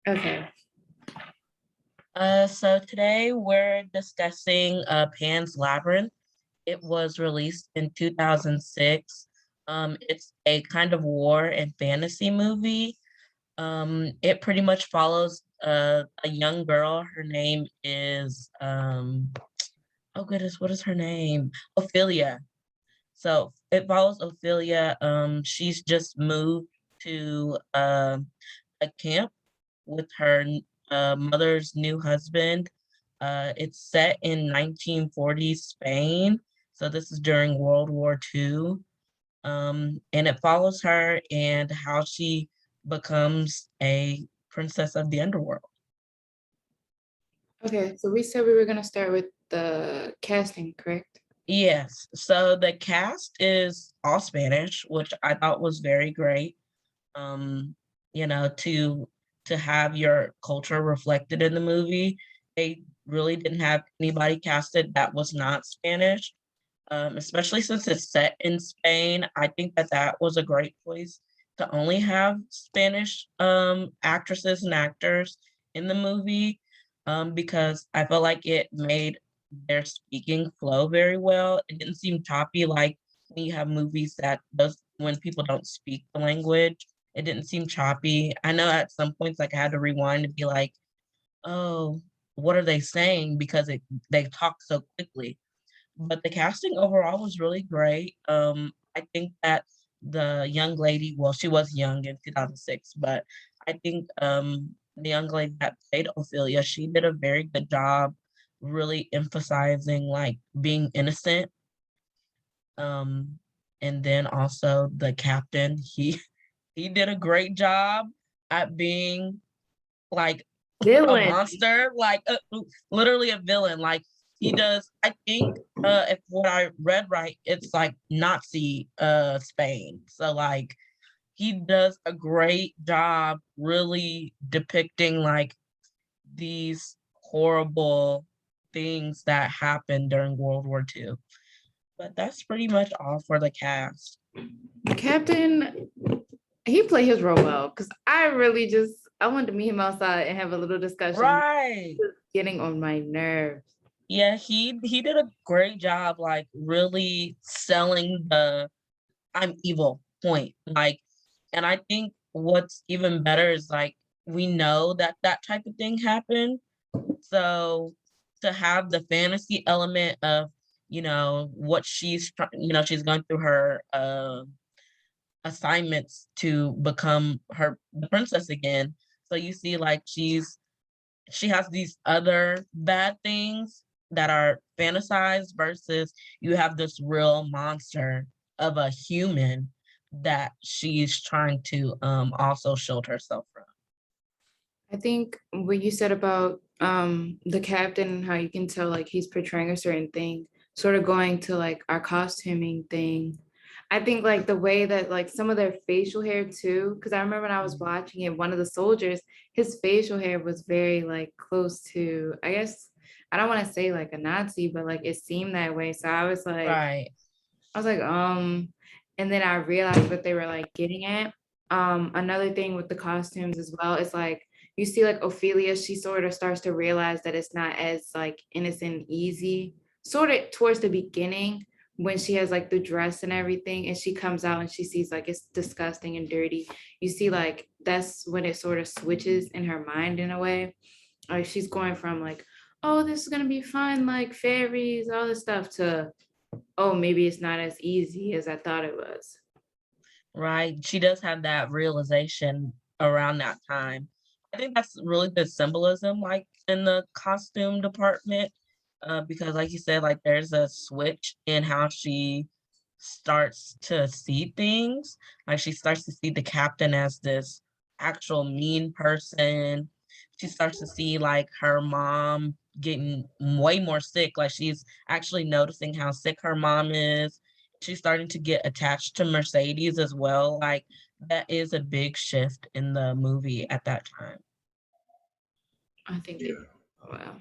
Okay. So today we're discussing Pan's Labyrinth. It was released in 2006. It's a kind of war and fantasy movie. It pretty much follows a young girl. Her name is oh goodness, what is her name? Ophelia. So it follows Ophelia. She's just moved to a camp with her mother's new husband. It's set in 1940s Spain. So this is during World War II. And it follows her and how she becomes a princess of the underworld. Okay, so we said we were gonna start with the casting, correct? Yes, so the cast is all Spanish, which I thought was very great. Um, you know, to have your culture reflected in the movie. They really didn't have anybody casted that was not Spanish, especially since it's set in Spain. I think that that was a great choice to only have Spanish actresses and actors in the movie, because I felt like it made their speaking flow very well. It didn't seem choppy like when you have movies that does when people don't speak the language. It didn't seem choppy. I know at some points like I had to rewind and be like, oh, what are they saying? Because they talk so quickly. But the casting overall was really great. I think that the young lady, well, she was young in 2006, but I think the young lady that played Ophelia, she did a very good job really emphasizing like being innocent. Um, and then also the captain, he did a great job at being like a Villain. monster, like literally a villain. Like he does, I think if what I read right, it's like Nazi Spain. So like he does a great job really depicting like these horrible things that happened during World War II. But that's pretty much all for the cast. Captain, he played his role well because I really just I wanted to meet him outside and have a little discussion. Right. Getting on my nerves. Yeah, he did a great job like really selling the I'm evil point. Like, and I think what's even better is like we know that that type of thing happened. So to have the fantasy element of, you know, what she's going through her assignments to become the princess again. So you see like she has these other bad things that are fantasized versus you have this real monster of a human that she's trying to also shield herself from. I think what you said about the captain and how you can tell like he's portraying a certain thing, sort of going to like our costuming thing. I think like the way that like some of their facial hair too, because I remember when I was watching it, one of the soldiers, his facial hair was very like close to, I guess, I don't want to say like a Nazi, but like it seemed that way. So Right. I was like, and then I realized what they were like getting at. Another thing with the costumes as well is like you see like Ophelia, she sort of starts to realize that it's not as like innocent and easy, sort of towards the beginning when she has like the dress and everything, and she comes out and she sees like it's disgusting and dirty. You see, like that's when it sort of switches in her mind in a way. Like she's going from like, oh, this is gonna be fun, like fairies, all this stuff, to oh, maybe it's not as easy as I thought it was. Right. She does have that realization around that time. I think that's really good symbolism, like in the costume department, because, like you said, like there's a switch in how she starts to see things. Like she starts to see the captain as this actual mean person. She starts to see like her mom getting way more sick. Like she's actually noticing how sick her mom is. She's starting to get attached to Mercedes as well. Like that is a big shift in the movie at that time. I think they did well.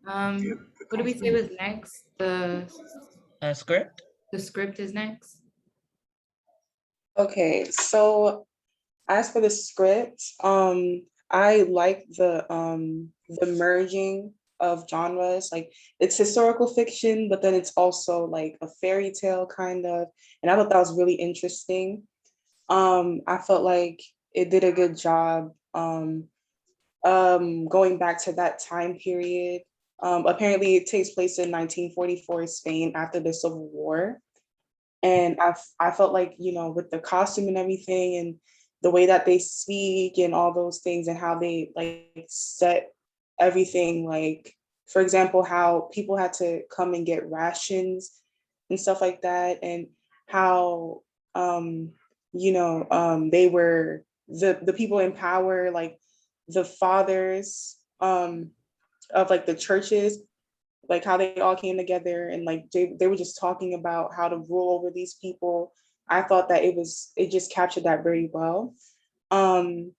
What do we say was next? Script? The script is next. Okay, so as for the script, I like the merging of genres. Like it's historical fiction, but then it's also like a fairy tale kind of. And I thought that was really interesting. I felt like it did a good job going back to that time period. Apparently, it takes place in 1944 Spain after the Civil War, and I felt like, you know, with the costume and everything, and the way that they speak and all those things, and how they like set everything, like for example how people had to come and get rations and stuff like that, and how they were the people in power, like the fathers of like the churches, like how they all came together, and like they were just talking about how to rule over these people. I thought that it just captured that very well. um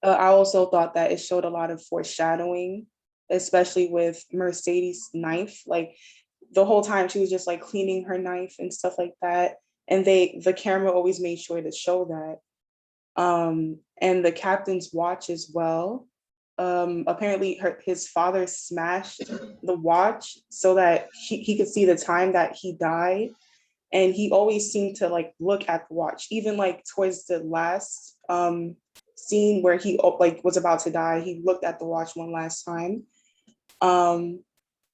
I also thought that it showed a lot of foreshadowing, especially with Mercedes' knife. Like the whole time she was just like cleaning her knife and stuff like that, and the camera always made sure to show that. And the captain's watch as well. Apparently, his father smashed the watch so that he could see the time that he died, and he always seemed to like look at the watch, even like towards the last scene where he like was about to die. He looked at the watch one last time. Um,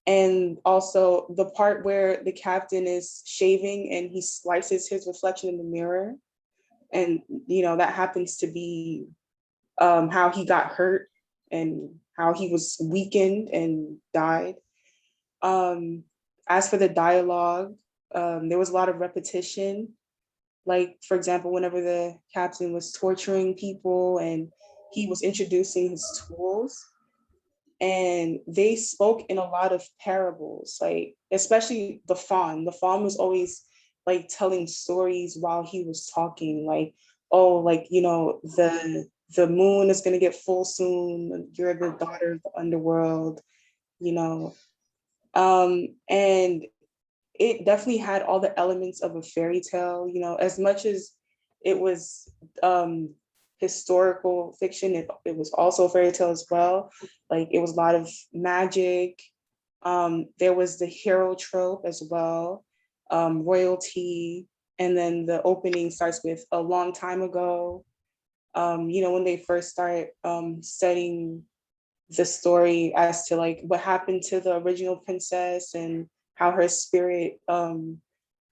and also the part where the captain is shaving and he slices his reflection in the mirror, and you know that happens to be how he got hurt and how he was weakened and died. Um, as for the dialogue, there was a lot of repetition. Like, for example, whenever the captain was torturing people and he was introducing his tools, and they spoke in a lot of parables, like especially the faun. The faun was always like telling stories while he was talking, like, oh, like, you know, the moon is going to get full soon, you're the daughter of the underworld, you know. And it definitely had all the elements of a fairy tale, you know, as much as it was um historical fiction, it was also a fairy tale as well. Like it was a lot of magic. There was the hero trope as well, royalty, and then the opening starts with a long time ago. You know, when they first start setting the story as to like what happened to the original princess and how her spirit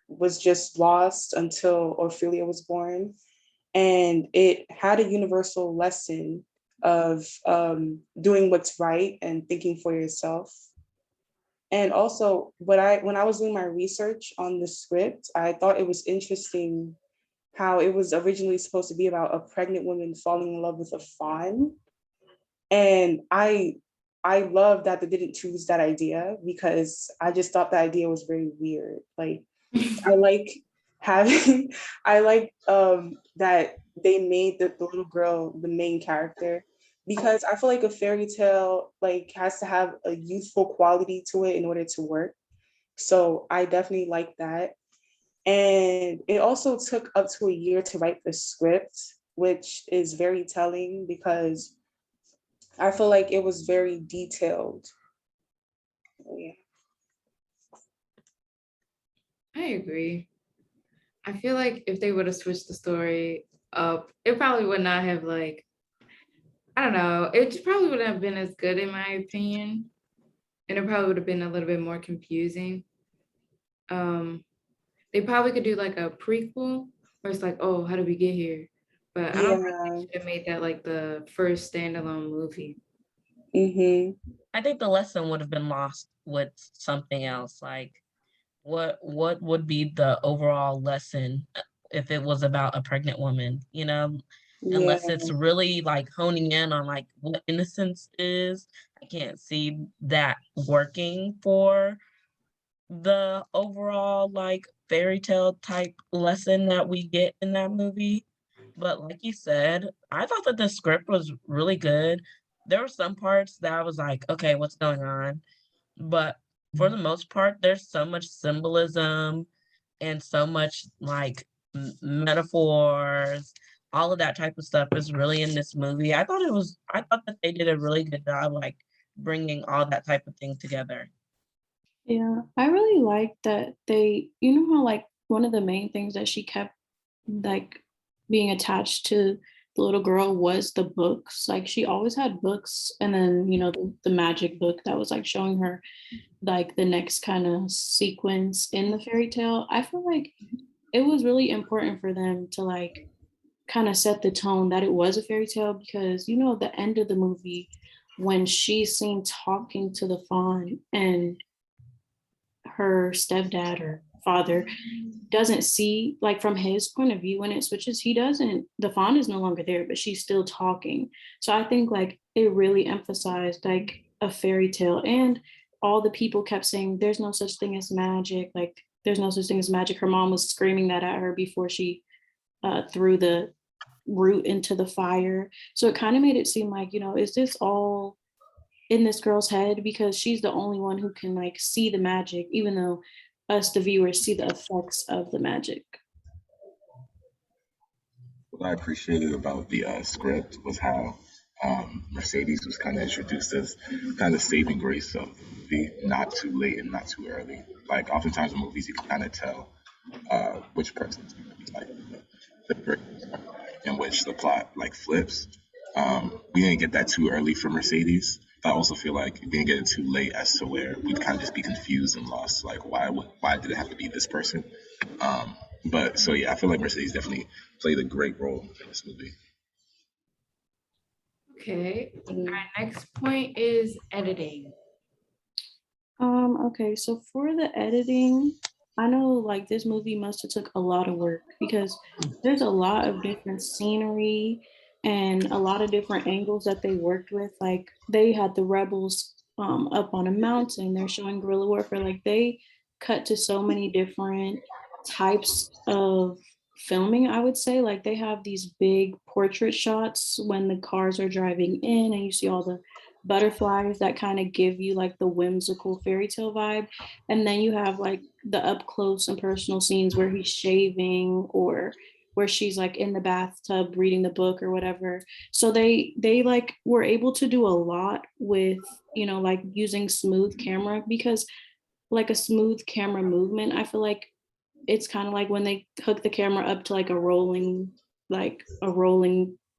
was just lost until Ophelia was born. And it had a universal lesson of doing what's right and thinking for yourself. And also, when I was doing my research on the script, I thought it was interesting how it was originally supposed to be about a pregnant woman falling in love with a fawn. And I love that they didn't choose that idea, because I just thought the idea was very weird. Like I like having I like that they made the little girl the main character, because I feel like a fairy tale like has to have a youthful quality to it in order to work. So I definitely like that. And it also took up to a year to write the script, which is very telling because I feel like it was very detailed. Yeah. I agree. I feel like if they would have switched the story up, it probably would not have like, I don't know, it probably wouldn't have been as good in my opinion. And it probably would have been a little bit more confusing. Um, they probably could do like a prequel where it's like, oh, how did we get here? But I don't think they Yeah. should have made that like the first standalone movie. Mm-hmm. I think the lesson would have been lost with something else. Like, what would be the overall lesson if it was about a pregnant woman? You know, Yeah. unless it's really like honing in on like what innocence is. I can't see that working for the overall like fairy tale type lesson that we get in that movie. But like you said, I thought that the script was really good. There were some parts that I was like, okay, what's going on? But for the most part, there's so much symbolism and so much like metaphors, all of that type of stuff is really in this movie. I thought that they did a really good job, like bringing all that type of thing together. Yeah, I really like that they, you know how like one of the main things that she kept like being attached to the little girl was the books. Like she always had books, and then the magic book that was like showing her like the next kind of sequence in the fairy tale. I feel like it was really important for them to like kind of set the tone that it was a fairy tale because at the end of the movie when she's seen talking to the fawn and her stepdad or father doesn't see like from his point of view when it switches he doesn't the fawn is no longer there but she's still talking. So I think like it really emphasized like a fairy tale, and all the people kept saying there's no such thing as magic, like there's no such thing as magic. Her mom was screaming that at her before she threw the root into the fire. So it kind of made it seem like is this all in this girl's head because she's the only one who can like see the magic, even though us, the viewers, see the effects of the magic. What I appreciated about the script was how Mercedes was kind of introduced as kind of saving grace of the not too late and not too early. Like oftentimes in movies, you can kind of tell which person's going to be like the great in which the plot like flips. We didn't get that too early for Mercedes. I also feel like we didn't get it too late as to where we'd kind of just be confused and lost. Like why did it have to be this person? But so yeah, I feel like Mercedes definitely played a great role in this movie. Okay. Our next point is editing. Okay, so for the editing, I know like this movie must have took a lot of work because there's a lot of different scenery and a lot of different angles that they worked with. Like they had the rebels up on a mountain, they're showing guerrilla warfare. Like they cut to so many different types of filming, I would say. Like they have these big portrait shots when the cars are driving in and you see all the butterflies that kind of give you like the whimsical fairy tale vibe, and then you have like the up close and personal scenes where he's shaving or where she's like in the bathtub reading the book or whatever. So they like were able to do a lot with like using smooth camera, because like a smooth camera movement, I feel like it's kind of like when they hook the camera up to like a rolling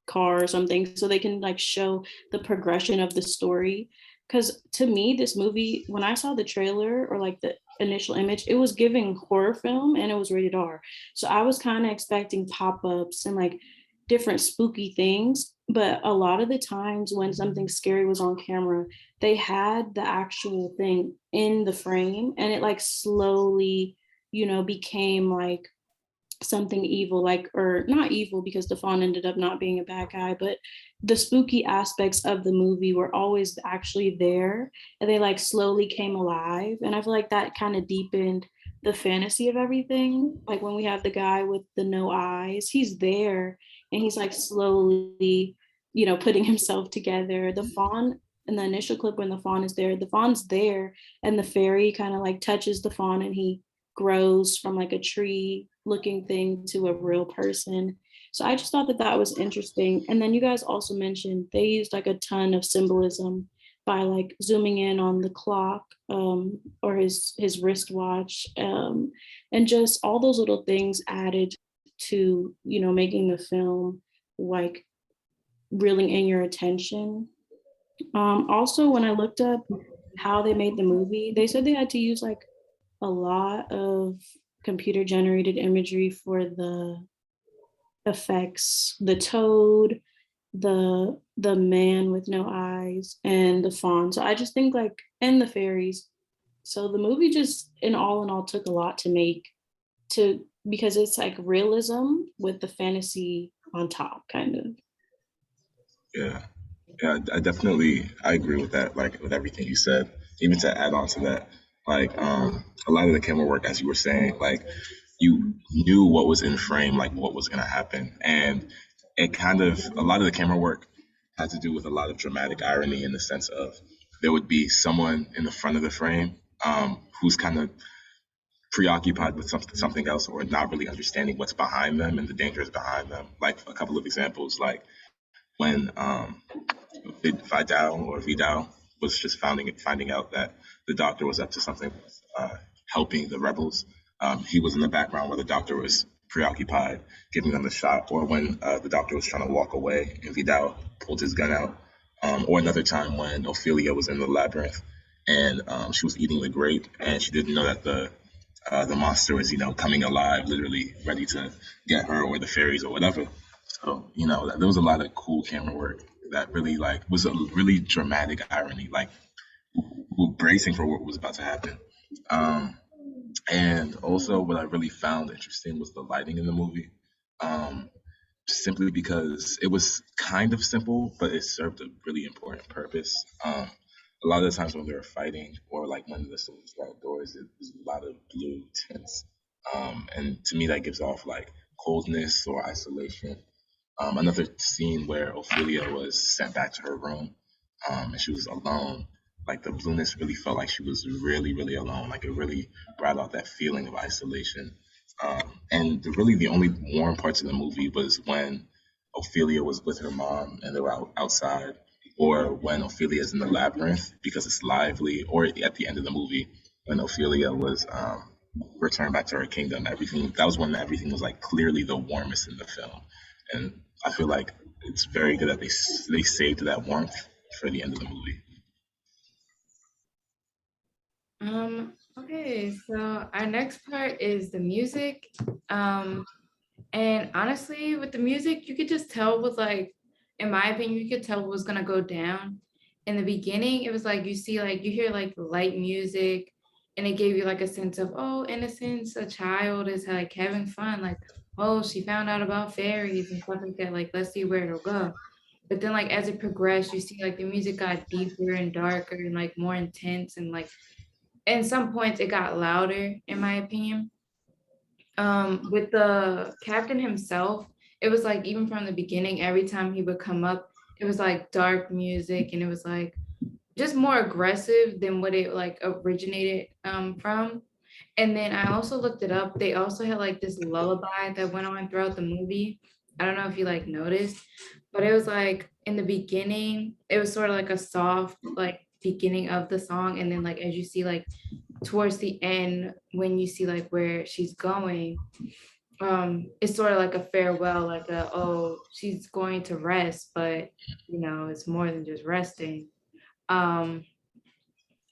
car or something, so they can like show the progression of the story. Because to me this movie, when I saw the trailer or like the initial image, it was giving horror film and it was rated R, so I was kind of expecting pop-ups and like different spooky things. But a lot of the times when something scary was on camera, they had the actual thing in the frame and it like slowly became like something evil, like, or not evil because the fawn ended up not being a bad guy, but the spooky aspects of the movie were always actually there and they like slowly came alive. And I feel like that kind of deepened the fantasy of everything. Like when we have the guy with the no eyes, he's there and he's like slowly, putting himself together. The fawn in the initial clip, when the fawn is there, the fawn's there and the fairy kind of like touches the fawn and he grows from like a tree looking thing to a real person. So I just thought that that was interesting. And then you guys also mentioned they used like a ton of symbolism by like zooming in on the clock, or his wristwatch, and just all those little things added to making the film like reeling in your attention. Also, when I looked up how they made the movie, they said they had to use like a lot of computer generated imagery for the effects, the toad, the man with no eyes, and the fawn. So I just think like, and the fairies. So the movie just in all took a lot to make, to because it's like realism with the fantasy on top, kind of. Yeah, yeah, I agree with that. Like with everything you said. Even to add on to that, like a lot of the camera work, as you were saying, like you knew what was in frame, like what was gonna happen, and it kind of a lot of the camera work had to do with a lot of dramatic irony in the sense of there would be someone in the front of the frame who's kind of preoccupied with something else or not really understanding what's behind them and the dangers behind them. Like a couple of examples, like when Vidal was just finding out that the doctor was up to something, helping the rebels. He was in the background where the doctor was preoccupied, giving them the shot, or when the doctor was trying to walk away and Vidal pulled his gun out. Or another time when Ophelia was in the labyrinth and she was eating the grape and she didn't know that the monster was, coming alive, literally ready to get her or the fairies or whatever. So, there was a lot of cool camera work that really was a really dramatic irony, like bracing for what was about to happen. And also what I really found interesting was the lighting in the movie. Simply because it was kind of simple, but it served a really important purpose. A lot of the times when they were fighting, or like when the soldiers were outdoors, it was a lot of blue tints, and to me that gives off like coldness or isolation. Another scene where Ophelia was sent back to her room, and she was alone. Like the blueness really felt like she was really, really alone. Like it really brought out that feeling of isolation. And really, the only warm parts of the movie was when Ophelia was with her mom and they were outside, or when Ophelia is in the labyrinth because it's lively, or at the end of the movie when Ophelia was returned back to her kingdom. Everything that was when everything was like clearly the warmest in the film, and I feel like it's very good that they saved that warmth for the end of the movie. Okay, so our next part is the music. And honestly, with the music, you could just tell with like, in my opinion, you could tell what was gonna go down. In the beginning, it was like you hear like light music, and it gave you like a sense of, oh, innocence, a child is like having fun, like, oh, she found out about fairies and stuff like that, like let's see where it'll go. But then like as it progressed, you see like the music got deeper and darker and like more intense, and like at some points it got louder, in my opinion. With the captain himself, it was like even from the beginning, every time he would come up, it was like dark music, and it was like just more aggressive than what it like originated from. And then I also looked it up. They also had like this lullaby that went on throughout the movie. I don't know if you like noticed, but it was like in the beginning, it was sort of like a soft like beginning of the song, and then like as you see like towards the end when you see like where she's going, it's sort of like a farewell, like a, oh, she's going to rest, but it's more than just resting. um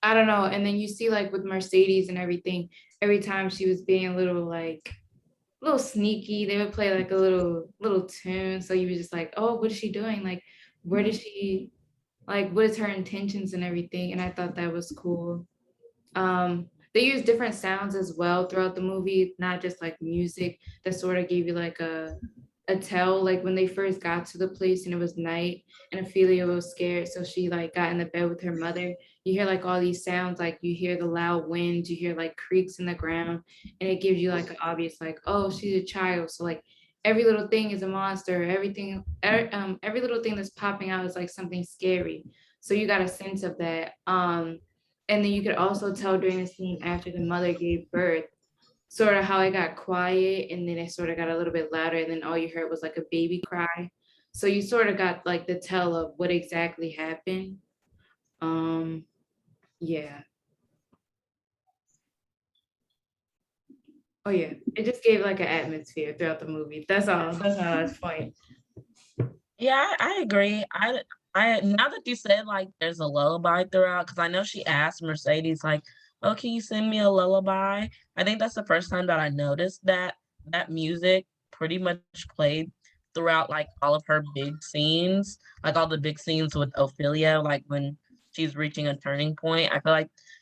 I don't know. And then you see like with Mercedes and everything, every time she was being a little sneaky, they would play like a little tune, so you were just like, oh, what is she doing, like where does she, like what is her intentions and everything. And I thought that was cool. They use different sounds as well throughout the movie, not just like music that sort of gave you like a tell, like when they first got to the place and it was night and Ophelia was scared, so she like got in the bed with her mother. You hear like all these sounds, like you hear the loud winds, you hear like creaks in the ground, and it gives you like an obvious like, oh, she's a child, so like every little thing is a monster, every little thing that's popping out is like something scary. So you got a sense of that. And then you could also tell during the scene after the mother gave birth, sort of how it got quiet and then it sort of got a little bit louder, and then all you heard was like a baby cry. So you sort of got like the tell of what exactly happened. Um, yeah. Oh yeah. It just gave like an atmosphere throughout the movie. That's all. That's all that's point. Yeah, I agree. I now that you said like there's a lullaby throughout, because I know she asked Mercedes like, "Oh, can you sing me a lullaby?" I think that's the first time that I noticed that music pretty much played throughout like all of her big scenes, like all the big scenes with Ophelia, like when she's reaching a turning point.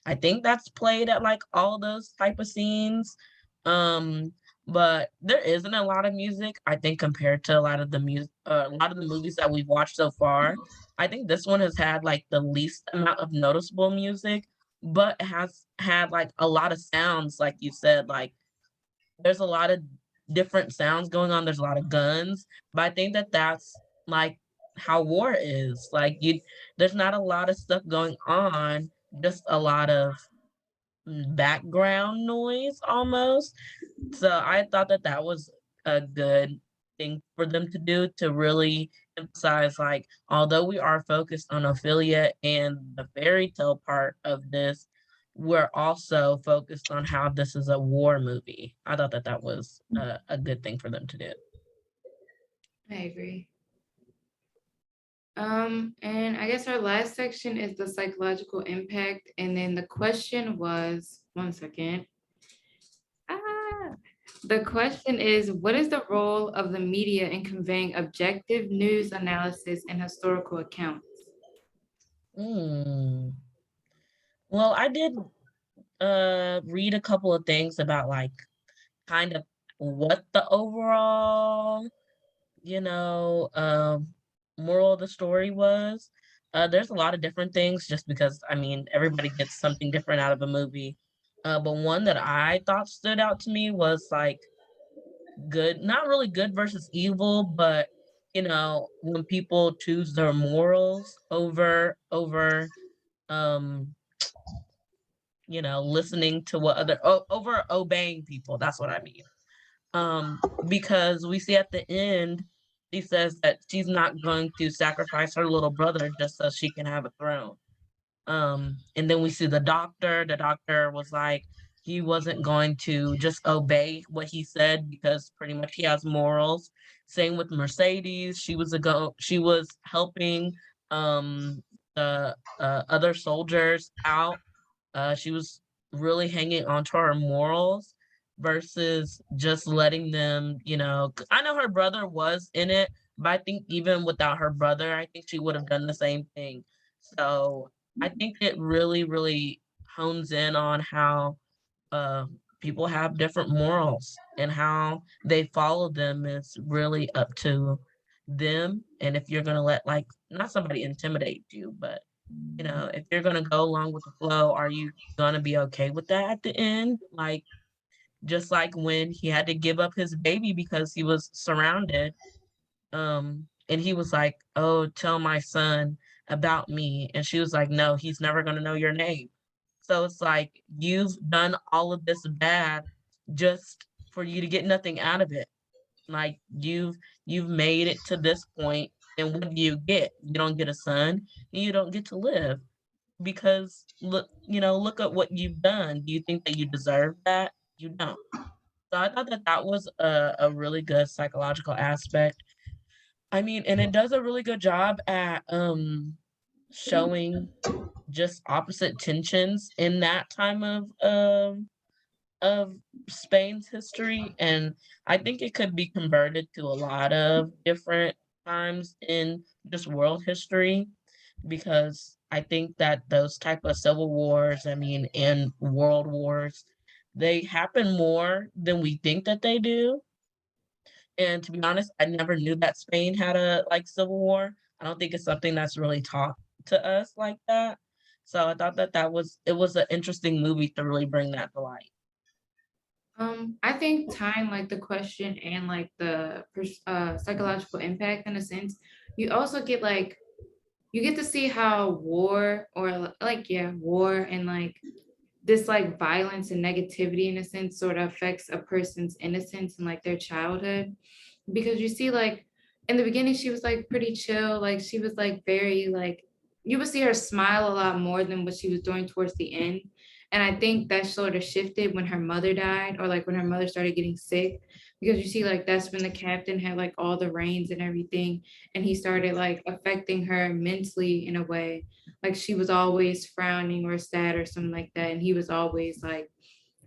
I think that's played at like all those type of scenes. Um, but there isn't a lot of music, I think, compared to a lot of the movies that we've watched so far. I think this one has had like the least amount of noticeable music, but it has had like a lot of sounds, like you said, like there's a lot of different sounds going on. There's a lot of guns, but I think that that's like how war is. Like there's not a lot of stuff going on, just a lot of background noise almost. So I thought that that was a good thing for them to do, to really emphasize, like, although we are focused on Ophelia and the fairy tale part of this, we're also focused on how this is a war movie. I thought that that was a good thing for them to do. I agree. And I guess our last section is the psychological impact. And then the question was, one second. Ah, the question is, what is the role of the media in conveying objective news analysis and historical accounts? Mm. Well, I did read a couple of things about, like, kind of what the overall, you know, moral of the story was. There's a lot of different things, just because, I mean, everybody gets something different out of a movie. But one that I thought stood out to me was, like, good, not really good versus evil, but, when people choose their morals over um listening to what over obeying people. That's what I mean. Because we see at the end, she says that she's not going to sacrifice her little brother just so she can have a throne. And then we see the doctor. The doctor was like, he wasn't going to just obey what he said because pretty much he has morals. Same with Mercedes. She was helping the other soldiers out. She was really hanging on to her morals versus just letting them, 'cause I know her brother was in it, but I think even without her brother, I think she would have done the same thing. So I think it really, really hones in on how uh, people have different morals, and how they follow them is really up to them. And if you're going to let, like, not somebody intimidate you, but if you're gonna go along with the flow, are you gonna be okay with that at the end? Like, just like when he had to give up his baby because he was surrounded, and he was like, "Oh, tell my son about me," and she was like, "No, he's never gonna know your name." So it's like, you've done all of this bad just for you to get nothing out of it. Like, you've made it to this point, and what do you get? You don't get a son, and you don't get to live. Because look at what you've done. Do you think that you deserve that? You don't. So I thought that that was a really good psychological aspect. I mean, and it does a really good job at showing just opposite tensions in that time of Spain's history. And I think it could be converted to a lot of different times in just world history, because I think that those type of civil wars, I mean, and world wars, they happen more than we think that they do. And to be honest, I never knew that Spain had a, like, civil war. I don't think it's something that's really taught to us like that. So I thought that it was an interesting movie to really bring that to light. I think tying like the question and like the psychological impact in a sense, you also get like you get to see how war or like yeah, war and like this like violence and negativity in a sense sort of affects a person's innocence and like their childhood, because you see like in the beginning she was like pretty chill, like she was like very like you would see her smile a lot more than what she was doing towards the end. And I think that sort of shifted when her mother died, or like when her mother started getting sick, because you see like that's when the captain had like all the reins and everything, and he started like affecting her mentally in a way, like she was always frowning or sad or something like that, and he was always like,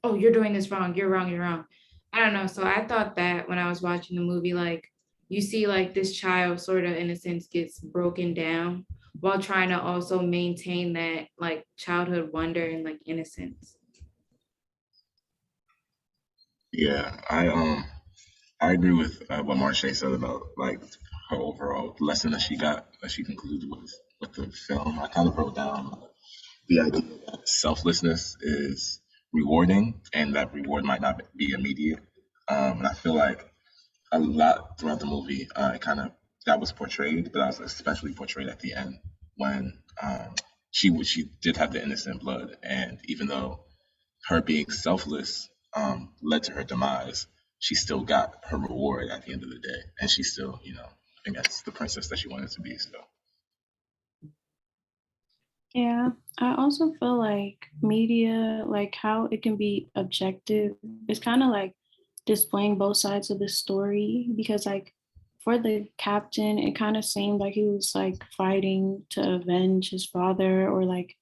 oh, you're doing this wrong, you're wrong, you're wrong. I don't know. So I thought that when I was watching the movie, like you see like this child sort of in a sense gets broken down while trying to also maintain that like childhood wonder and like innocence. Yeah, I agree with what Marche said about like her overall lesson that she got, that she concluded with the film. I kind of wrote down the idea that selflessness is rewarding, and that reward might not be immediate. And I feel like a lot throughout the movie, it kind of that was portrayed, but that was especially portrayed at the end when she did have the innocent blood, and even though her being selfless led to her demise, she still got her reward at the end of the day, and she still, I think that's the princess that she wanted to be. So Yeah, I also feel like media, like how it can be objective, is kind of like displaying both sides of the story because, like, for the captain, it kind of seemed like he was like fighting to avenge his father or like,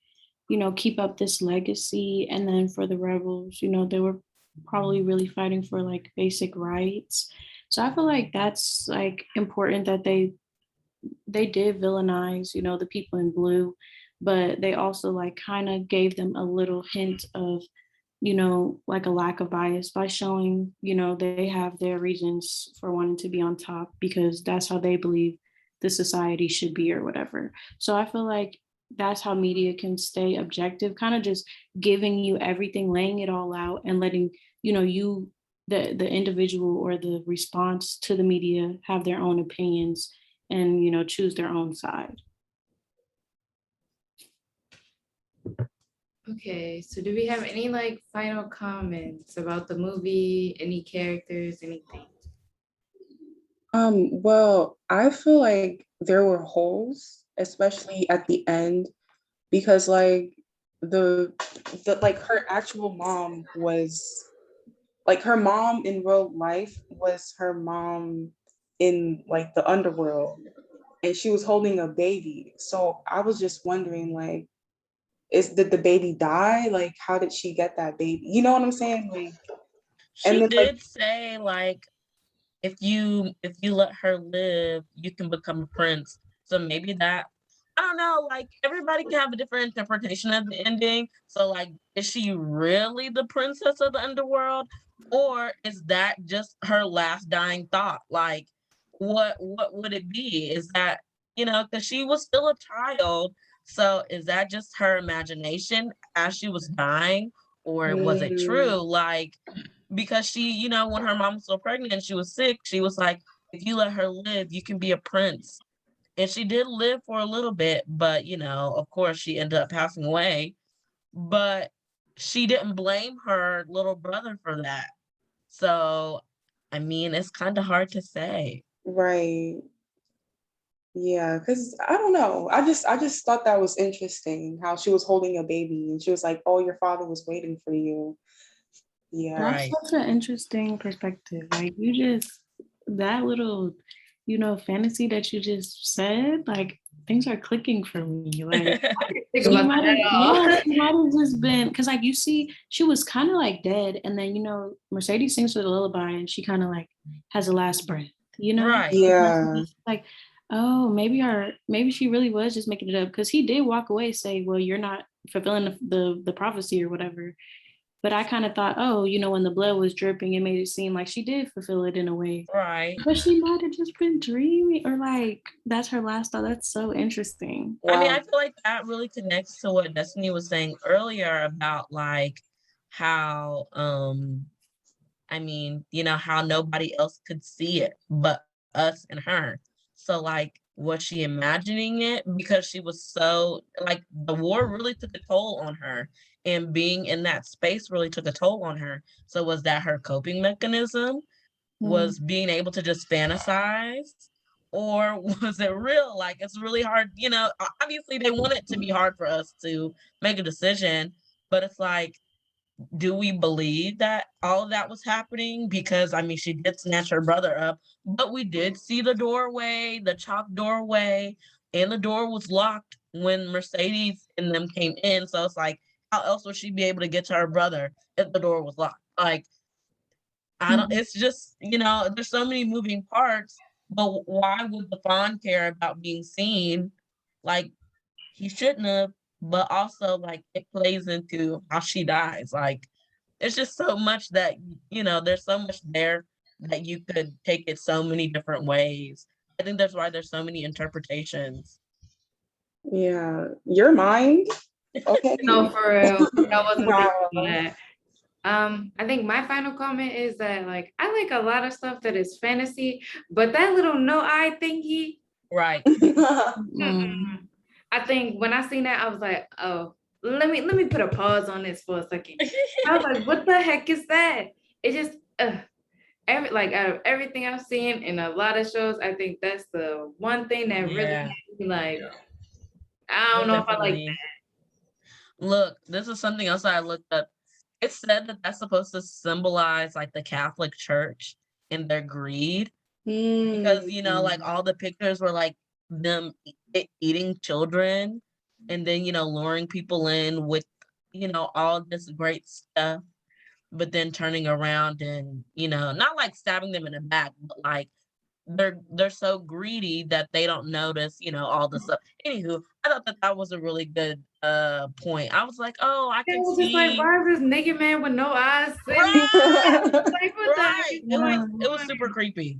keep up this legacy. And then for the rebels, they were probably really fighting for like basic rights. So I feel like that's like important that they did villainize, the people in blue, but they also like kind of gave them a little hint of, like a lack of bias by showing, they have their reasons for wanting to be on top because that's how they believe the society should be or whatever. So I feel like that's how media can stay objective, kind of just giving you everything, laying it all out and letting, you the individual or the response to the media have their own opinions and choose their own side. Okay, so do we have any like final comments about the movie, any characters, anything? Well, I feel like there were holes, especially at the end, because like the like her actual mom was like her mom in real life was her mom in like the underworld, and she was holding a baby. So I was just wondering, like, did the baby die? Like, how did she get that baby? You know what I'm saying? Like, and She then like, did say like if you let her live, you can become a prince. So maybe that I don't know, like everybody can have a different interpretation of the ending. So like is she really the princess of the underworld? Or is that just her last dying thought? Like what would it be? Is that, because she was still a child. So is that just her imagination as she was dying? Or was it mm, true? Like because she, when her mom was so pregnant and she was sick, she was like, if you let her live, you can be a prince. And she did live for a little bit, but, of course, she ended up passing away. But she didn't blame her little brother for that. So, I mean, it's kind of hard to say. right. Yeah, because I don't know. I just thought that was interesting how she was holding a baby and she was like, "Oh, your father was waiting for you." Yeah. That's Right. such an interesting perspective. Like that little, fantasy that you just said, like things are clicking for me. Like Think she about might that have, at all. yeah, she might have just been because like you see, she was kind of like dead, and then Mercedes sings her the lullaby, and she kind of like has a last breath, Right. Yeah. like, oh, maybe she really was just making it up because he did walk away, say, well, you're not fulfilling the prophecy or whatever. But I kind of thought, oh, when the blood was dripping, it made it seem like she did fulfill it in a way. Right. But she might have just been dreaming, or like that's her last thought. That's so interesting. I mean, Wow. I feel like that really connects to what Destiny was saying earlier about like how I mean, how nobody else could see it but us and her. So like was she imagining it because she was so like the war really took a toll on her and being in that space really took a toll on her. So was that her coping mechanism? Mm. Was being able to just fantasize? Or was it real? Like it's really hard, obviously they want it to be hard for us to make a decision, but it's like do we believe that all of that was happening? Because I mean, she did snatch her brother up, but we did see the doorway, the chalk doorway, and the door was locked when Mercedes and them came in. So it's like, how else would she be able to get to her brother if the door was locked? Like, I don't, Mhm. it's just, there's so many moving parts, but why would the fawn care about being seen? Like, he shouldn't have, but also like it plays into how she dies. Like it's just so much that there's so much there that you could take it so many different ways. I think that's why there's so many interpretations. Yeah. Your mind? Okay. No, for real. I wasn't thinking of Wow. that. I think my final comment is that like I like a lot of stuff that is fantasy, but that little no eye thingy, Right. Mm. I think when I seen that, I was like, oh, let me put a pause on this for a second. I was like, what the heck is that? It just out of everything I've seen in a lot of shows, I think that's the one thing that really Yeah, made me like, Yeah. I don't know if I like definitely. Look, this is something else that I looked up. It said that that's supposed to symbolize like the Catholic Church and their greed because like all the pictures were like them eating children and then luring people in with all this great stuff, but then turning around and not like stabbing them in the back, but like they're so greedy that they don't notice all the stuff. Anywho, I thought that that was a really good point. I was like, oh, I it. can Was just like, see. why is this naked man with no eyes sitting there? Right, Like, what the heck right. is It was going super on? creepy.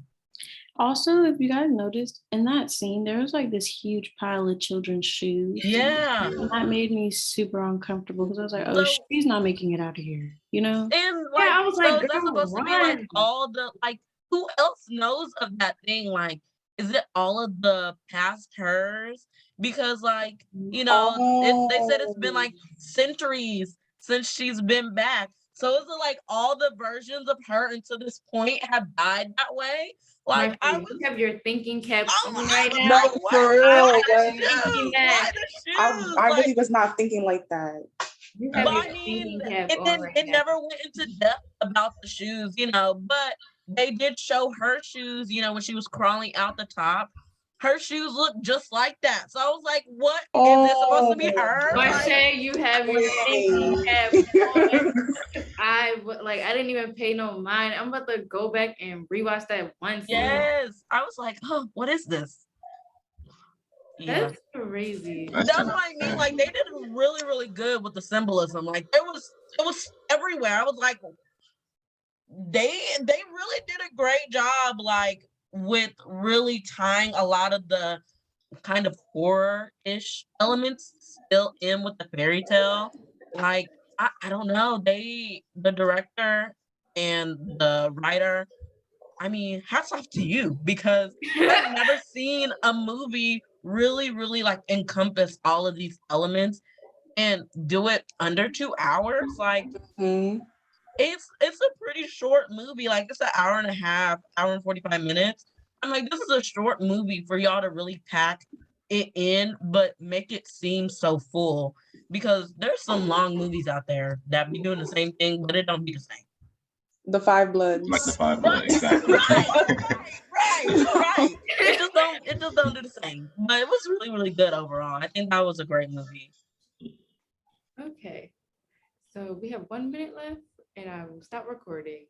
Also, if you guys noticed in that scene, there was like this huge pile of children's shoes. Yeah. And that made me super uncomfortable because I was like, oh, So she's not making it out of here, you know? and Yeah, like I was so like, is that girl, supposed to be like run. all the like who else knows of that thing? Like, is it all of the pastors? Because like, they said it's been Oh, like centuries since she's been back. So is it like all the versions of her until this point have died that way? Like Marcia, I you was have your thinking caps on I right was now. no, like, what? for I real. Why the was Like, thinking shoes? that Why the I, shoes? I Like really was not thinking like that. you At have but your I mean, thinking cap it on didn't. right It now. never went into depth about the shoes, But they did show her shoes, when she was crawling out the top. Her shoes looked just like that. So I was like, "What is this supposed to be Oh, her?" Like, Marcia, you have your thinking cap wait. on. I didn't even pay no mind. I'm about to go back and rewatch that one scene. yes, I was like, "Oh, what is this?" Yeah, That's crazy. That's too that's much. what I mean. Like, they did really, really good with the symbolism. Like, it was everywhere. I was like, they really did a great job, like with really tying a lot of the kind of horror-ish elements still in with the fairy tale. Like, I don't know, the director and the writer, I mean, hats off to you because I've never seen a movie really, really like encompass all of these elements and do it under 2 hours. Like, Mhm. it's a pretty short movie. Like it's an hour and a half, hour and 45 minutes. I'm like, this is a short movie for y'all to really pack it in, but make it seem so full. Because there's some long movies out there that be doing the same thing, but it don't be the same. The Five Like the Bloods. Five Right, Blood, exactly. right. It just don't do the same. But it was really, really good overall. I think that was a great movie. Okay, so we have 1 minute left, and I will stop recording.